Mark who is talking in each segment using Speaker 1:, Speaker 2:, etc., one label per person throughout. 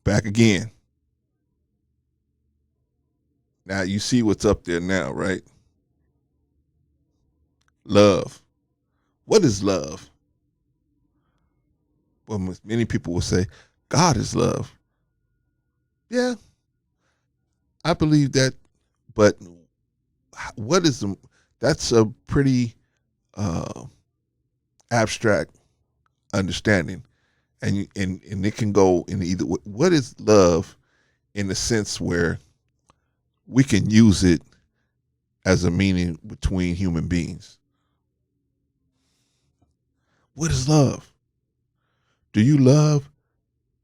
Speaker 1: back again. Now you see what's up there now, right? Love. What is love? Well, many people will say, God is love. Yeah, I believe that, but what is the, that's a pretty uh, abstract understanding, and it can go in either. What is love in the sense where we can use it as a meaning between human beings? What is love? Do you love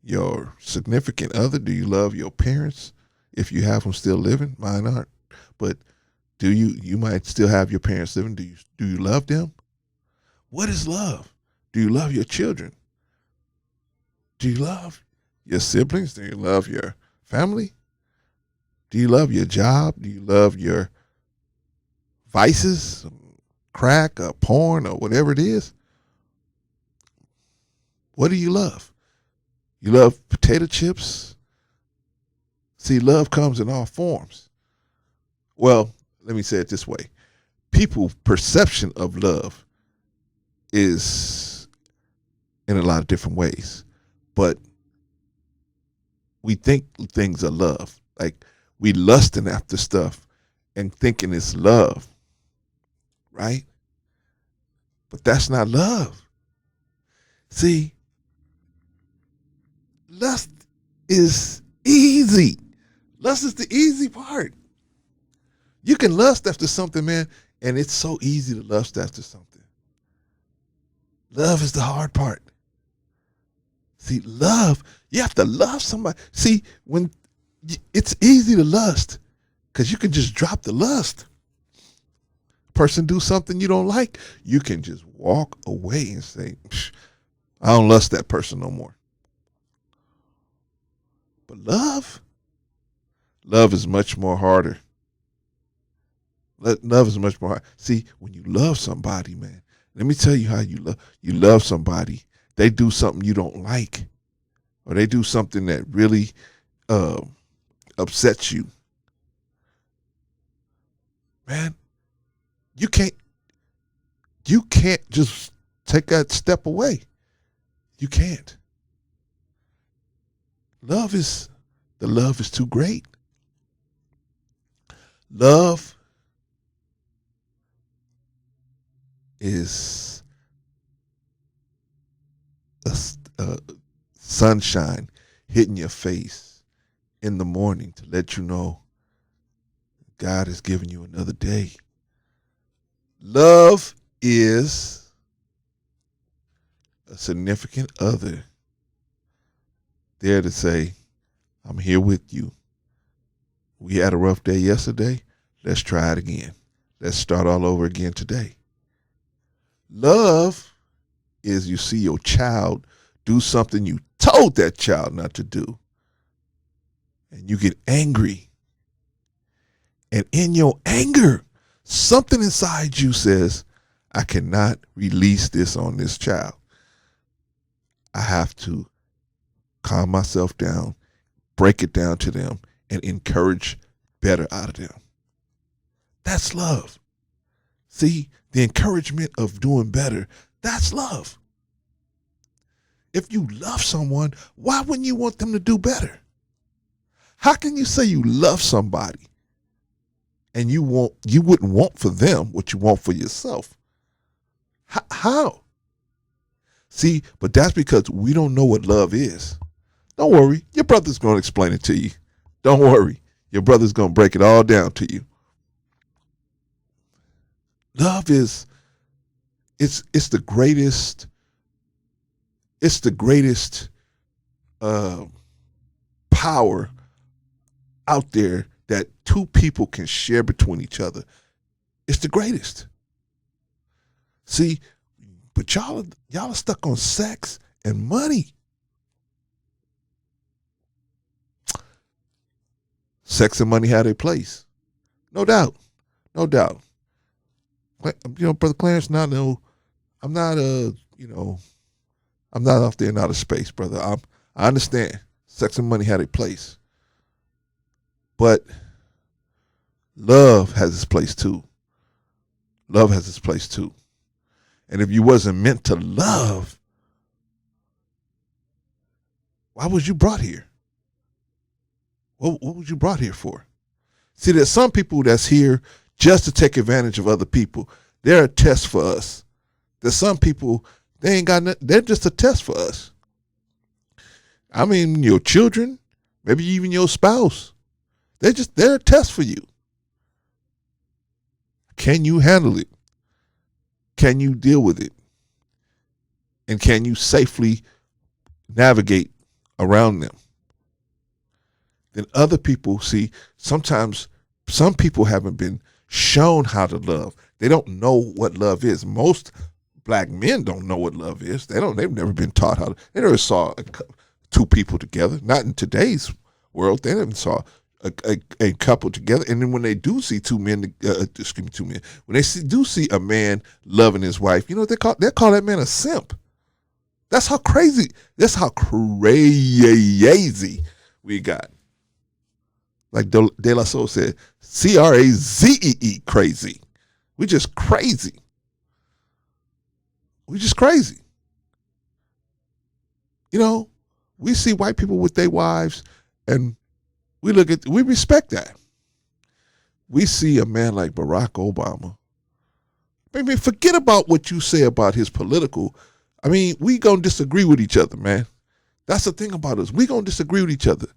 Speaker 1: your significant other? Do you love your parents if you have them still living? Mine aren't, but do you might still have your parents living? Do you love them? What is love? Do you love your children? Do you love your siblings? Do you love your family? Do you love your job? Do you love your vices, crack or porn or whatever it is? What do you love? You love potato chips? See, love comes in all forms. Well, let me say it this way. People's perception of love is in a lot of different ways. But we think things are love. Like we lusting after stuff and thinking it's love. Right? But that's not love. See, lust is easy. Lust is the easy part. You can lust after something, man, and it's so easy to lust after something. Love is the hard part. See, love, you have to love somebody. See, when it's easy to lust because you can just drop the lust. Person do something you don't like, you can just walk away and say, I don't lust that person no more. But love is much more harder. Love is much more hard. See, when you love somebody, man, let me tell you how you love somebody. They do something you don't like, or they do something that really upsets you. Man, you can't just take that step away. You can't. Love is too great. Love is a sunshine hitting your face in the morning to let you know God has given you another day. Love is a significant other there to say, I'm here with you. We had a rough day yesterday. Let's try it again. Let's start all over again today. Love is you see your child do something you told that child not to do, and you get angry. And in your anger, something inside you says, I cannot release this on this child. I have to calm myself down, break it down to them, and encourage better out of them. That's love. See, the encouragement of doing better, that's love. If you love someone, why wouldn't you want them to do better? How can you say you love somebody and you wouldn't want for them what you want for yourself? How? See, but that's because we don't know what love is. Don't worry, your brother's going to explain it to you. Don't worry, your brother's going to break it all down to you. Love is it's the greatest power out there that two people can share between each other. It's the greatest. See, but y'all are stuck on sex and money. Sex and money had a place. No doubt. No doubt. Brother Clarence, I'm not I'm not off there in outer space, brother. I understand. Sex and money had a place. But love has its place too. Love has its place too. And if you wasn't meant to love, why was you brought here? What was you brought here for? See, there's some people that's here just to take advantage of other people. They're a test for us. There's some people, they ain't got nothing. They're just a test for us. I mean, your children, maybe even your spouse. They're a test for you. Can you handle it? Can you deal with it? And can you safely navigate around them? Then other people, see, sometimes some people haven't been shown how to love. They don't know what love is. Most black men don't know what love is. They've never been taught how to. They never saw two people together. Not in today's world. They never saw a couple together. And then when they do see two men, when they do see a man loving his wife, you know what they call that man a simp. That's how crazy we got. Like De La Soul said, CRAZEE, crazy. We just crazy. We just crazy. You know, we see white people with their wives and we respect that. We see a man like Barack Obama. I mean, forget about what you say about his political. I mean, we gonna disagree with each other, man. That's the thing about us. We gonna disagree with each other.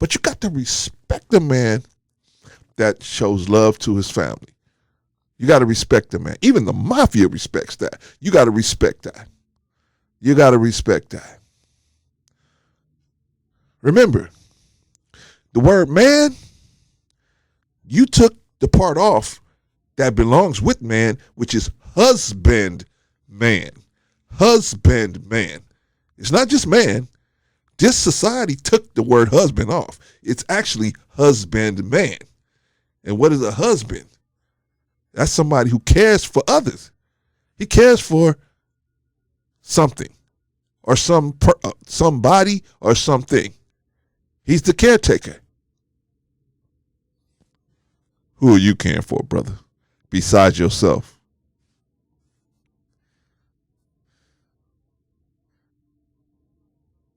Speaker 1: But you got to respect the man that shows love to his family. You got to respect the man. Even the mafia respects that. You got to respect that. You got to respect that. Remember, the word man, you took the part off that belongs with man, which is husband man. Husband man. It's not just man. This society took the word husband off. It's actually husband man. And what is a husband? That's somebody who cares for others. He cares for something or somebody or something. He's the caretaker. Who are you caring for, brother, besides yourself?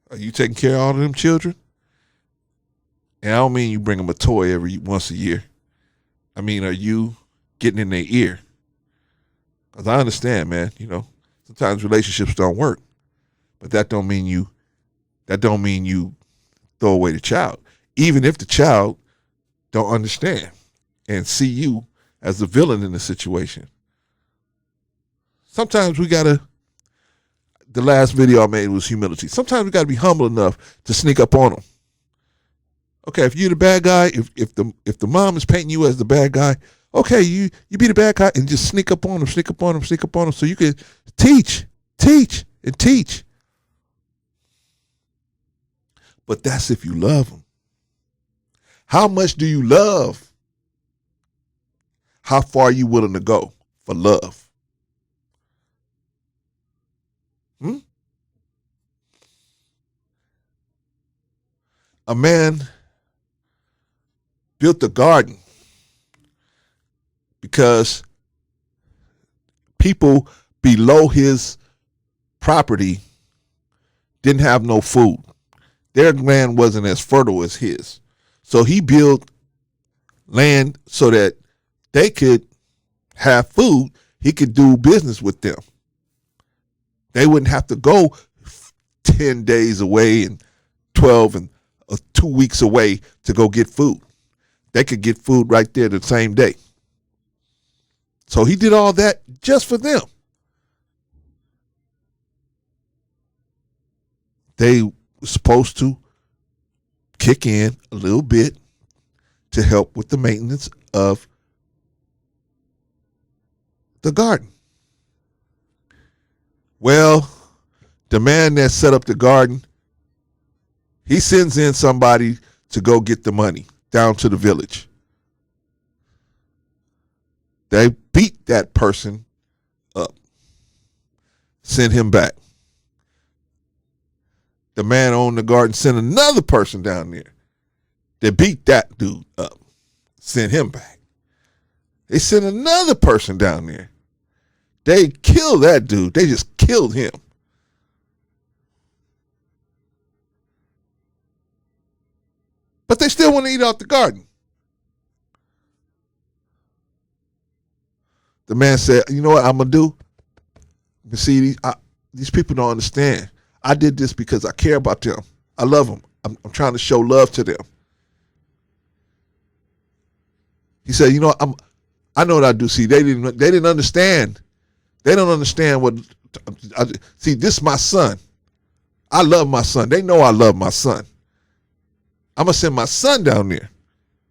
Speaker 1: Are you taking care of all of them children? And I don't mean you bring them a toy once a year. I mean, are you getting in their ear? Because I understand, man, you know, sometimes relationships don't work. But that don't mean you throw away the child. Even if the child don't understand and see you as the villain in the situation. Sometimes the last video I made was humility. Sometimes we got to be humble enough to sneak up on them. Okay, if you're the bad guy, if the mom is painting you as the bad guy, okay, you be the bad guy and just sneak up on them, so you can teach. But that's if you love them. How much do you love? How far are you willing to go for love? A man built a garden because people below his property didn't have no food. Their land wasn't as fertile as his. So he built land so that they could have food. He could do business with them. They wouldn't have to go 10 days away and 12 and 2 weeks away to go get food. They could get food right there the same day. So he did all that just for them. They were supposed to kick in a little bit to help with the maintenance of the garden. Well, the man that set up the garden, he sends in somebody to go get the money down to the village. They beat that person up, send him back. The man owned the garden sent another person down there. They beat that dude up, sent him back. They sent another person down there. They killed that dude. They just killed him. But they still want to eat out the garden. The man said, you know what I'm going to do? You see, these people don't understand. I did this because I care about them. I love them. I'm trying to show love to them. He said, you know, I know what I do. See, they didn't understand. They don't understand what. See, this is my son. I love my son. They know I love my son. I'm going to send my son down there.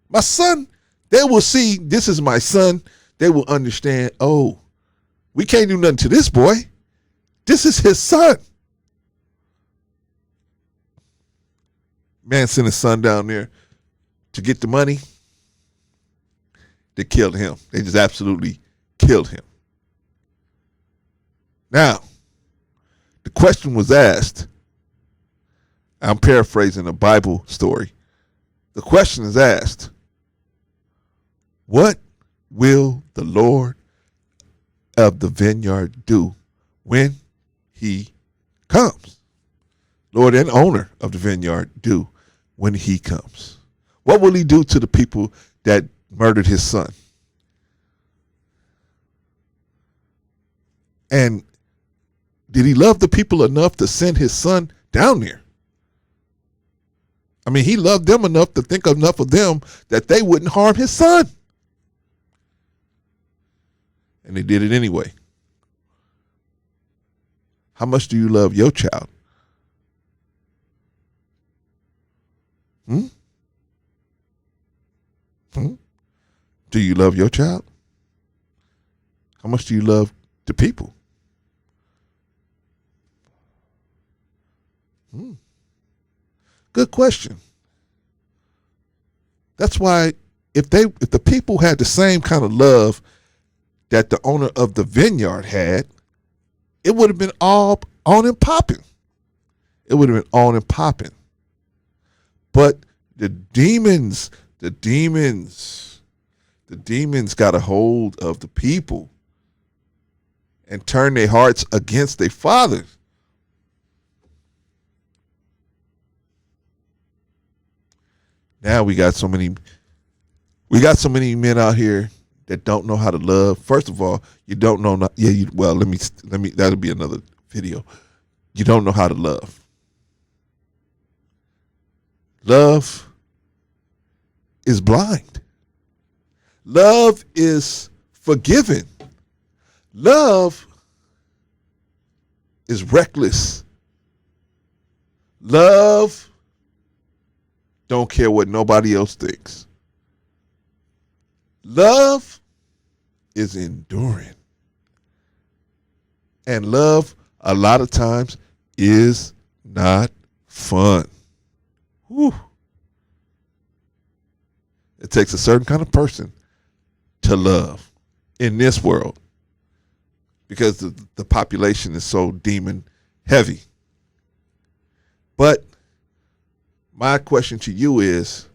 Speaker 1: My son, they will see this is my son. They will understand, oh, we can't do nothing to this boy. This is his son. Man sent his son down there to get the money. They killed him. They just absolutely killed him. Now, the question was asked. I'm paraphrasing a Bible story. The question is asked, what will the Lord of the vineyard do when he comes? Lord and owner of the vineyard do when he comes. What will he do to the people that murdered his son? And did he love the people enough to send his son down there? I mean, he loved them enough to think enough of them that they wouldn't harm his son. And they did it anyway. How much do you love your child? Do you love your child? How much do you love the people? Good question. That's why if the people had the same kind of love that the owner of the vineyard had, it would have been all on and popping. It would have been on and popping. But the demons got a hold of the people and turned their hearts against their fathers. Now we got so many men out here that don't know how to love. First of all, you don't know. Let me. That'll be another video. You don't know how to love. Love is blind. Love is forgiving. Love is reckless. Love don't care what nobody else thinks. Love is enduring. And love, a lot of times, is not fun. Whew. It takes a certain kind of person to love in this world because the population is so demon heavy. But my question to you is,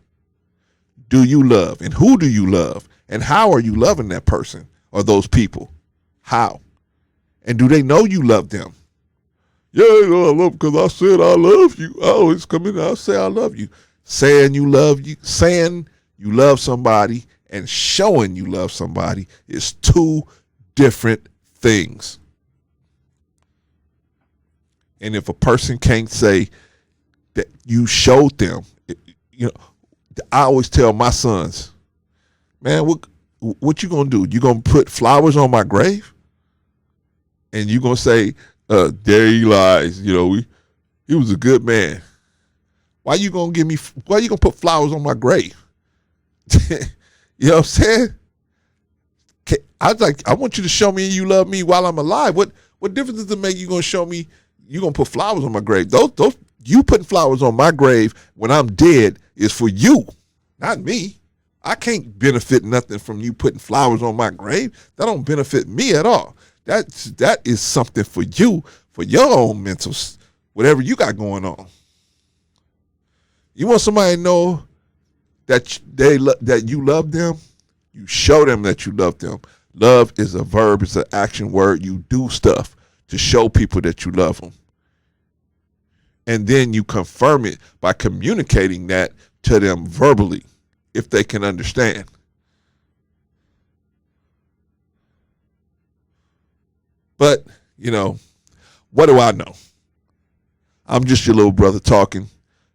Speaker 1: do you love? And who do you love? And how are you loving that person or those people? How? And do they know you love them? Yeah, I love them because I said I love you. I always come in and I say I love you. Saying you love somebody and showing you love somebody is two different things. And if a person can't say that you showed them, I always tell my sons, man, what you gonna do? You gonna put flowers on my grave? And you gonna say, there he lies, he was a good man. Why you gonna put flowers on my grave? You know what I'm saying? I want you to show me you love me while I'm alive. What difference does it make you gonna show me you gonna put flowers on my grave? Those you putting flowers on my grave when I'm dead is for you, not me. I can't benefit nothing from you putting flowers on my grave. That don't benefit me at all. That is something for you, for your own mental whatever you got going on. You want somebody to know that that you love them? You show them that you love them. Love is a verb, it's an action word. You do stuff to show people that you love them. And then you confirm it by communicating that to them verbally, if they can understand. But, what do I know? I'm just your little brother talking,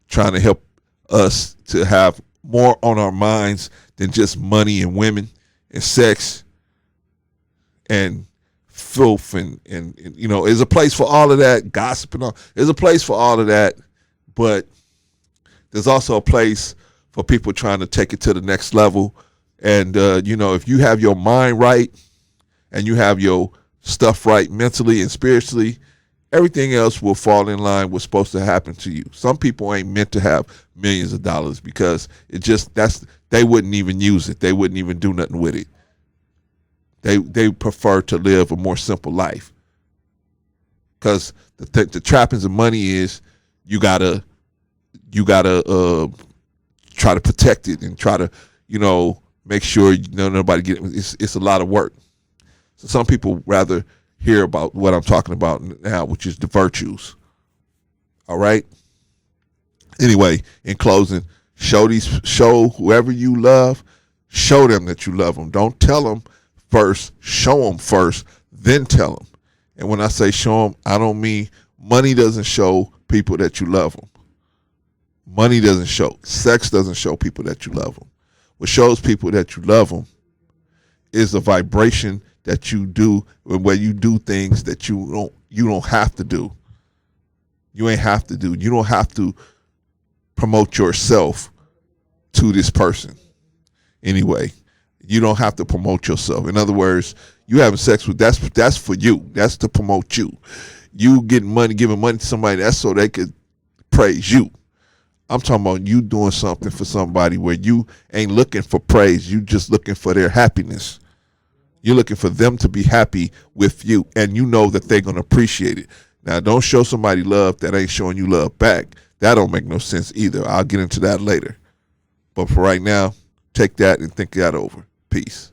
Speaker 1: trying to help us to have more on our minds than just money and women and sex and filth and there's a place for all of that, gossip and all. There's a place for all of that, but there's also a place for people trying to take it to the next level. And, if you have your mind right and you have your stuff right mentally and spiritually, everything else will fall in line with what's supposed to happen to you. Some people ain't meant to have millions of dollars because they wouldn't even use it. They wouldn't even do nothing with it. They prefer to live a more simple life. Because the trappings of money is you gotta try to protect it and try to make sure nobody get it. It's a lot of work. So some people rather hear about what I'm talking about now, which is the virtues. All right. Anyway, in closing, show whoever you love, show them that you love them. Don't tell them first, show them first, then tell them. And when I say show them, I don't mean money doesn't show people that you love them. Money doesn't show. Sex doesn't show people that you love them. What shows people that you love them is a vibration that you do, where you do things that you don't have to do. You ain't have to do. You don't have to promote yourself to this person. Anyway, you don't have to promote yourself. In other words, you having sex with that's for you. That's to promote you. You giving money to somebody, that's so they could praise you. I'm talking about you doing something for somebody where you ain't looking for praise. You just looking for their happiness. You're looking for them to be happy with you, and you know that they're going to appreciate it. Now, don't show somebody love that ain't showing you love back. That don't make no sense either. I'll get into that later. But for right now, take that and think that over. Peace.